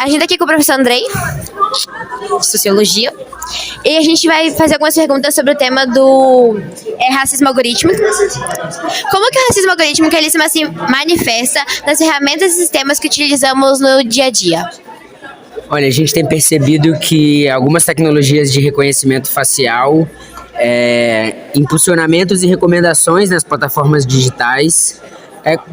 A gente tá aqui com o professor Andrei, de Sociologia, e a gente vai fazer algumas perguntas sobre o tema do racismo algorítmico. Como que o racismo algorítmico ele se manifesta nas ferramentas e sistemas que utilizamos no dia a dia? Olha, a gente tem percebido que algumas tecnologias de reconhecimento facial, impulsionamentos e recomendações nas plataformas digitais,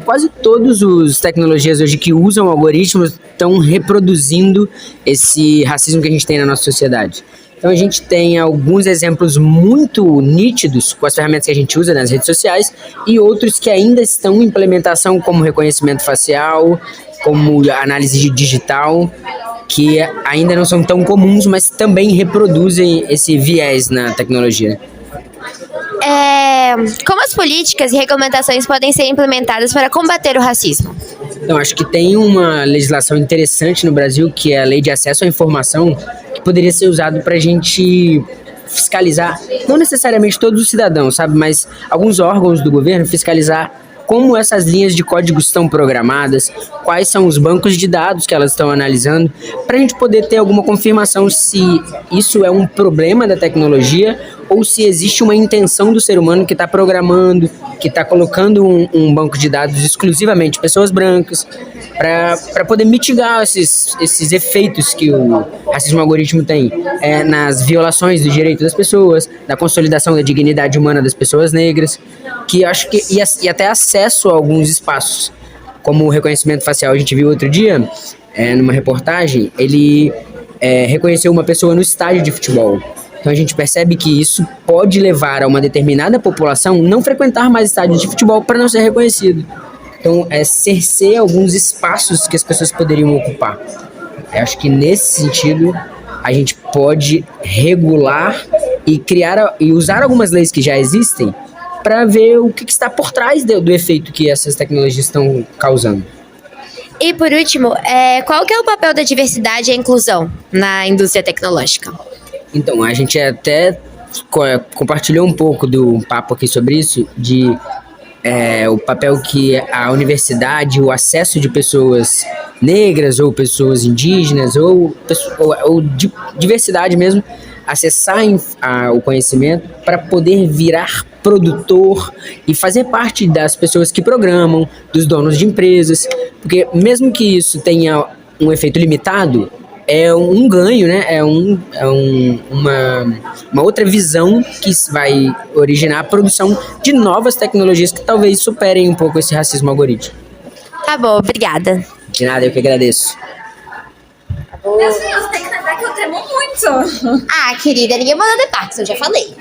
quase todas as tecnologias hoje que usam algoritmos estão reproduzindo esse racismo que a gente tem na nossa sociedade. Então a gente tem alguns exemplos muito nítidos com as ferramentas que a gente usa nas redes sociais e outros que ainda estão em implementação, como reconhecimento facial, como análise digital, que ainda não são tão comuns, mas também reproduzem esse viés na tecnologia. Como as políticas e regulamentações podem ser implementadas para combater o racismo? Então, acho que tem uma legislação interessante no Brasil, que é a Lei de Acesso à Informação, que poderia ser usado para a gente fiscalizar, não necessariamente todos os cidadãos, sabe, mas alguns órgãos do governo fiscalizar como essas linhas de código estão programadas, quais são os bancos de dados que elas estão analisando, para a gente poder ter alguma confirmação se isso é um problema da tecnologia ou se existe uma intenção do ser humano que está programando, que está colocando um banco de dados exclusivamente de pessoas brancas, para poder mitigar esses efeitos que o racismo algoritmo tem nas violações do direito das pessoas, na consolidação da dignidade humana das pessoas negras, que acho que e até acesso a alguns espaços, como o reconhecimento facial. A gente viu outro dia, numa reportagem, ele reconheceu uma pessoa no estádio de futebol. Então a gente percebe que isso pode levar a uma determinada população não frequentar mais estádios de futebol para não ser reconhecido. Então cerceia alguns espaços que as pessoas poderiam ocupar. Eu acho que nesse sentido a gente pode regular e criar e usar algumas leis que já existem para ver o que está por trás do efeito que essas tecnologias estão causando. E por último, qual que é o papel da diversidade e a inclusão na indústria tecnológica? Então, a gente até compartilhou um pouco do papo aqui sobre isso, de o papel que a universidade, o acesso de pessoas negras ou pessoas indígenas ou diversidade mesmo, acessar o conhecimento para poder virar produtor e fazer parte das pessoas que programam, dos donos de empresas, porque mesmo que isso tenha um efeito limitado, é um ganho, né? Uma outra visão que vai originar a produção de novas tecnologias que talvez superem um pouco esse racismo algorítmico. Tá bom, obrigada. De nada, eu que agradeço. Meu filho, você tem que lembrar que eu tremo muito. Ah, querida, ninguém mandou de Parkinson, já falei.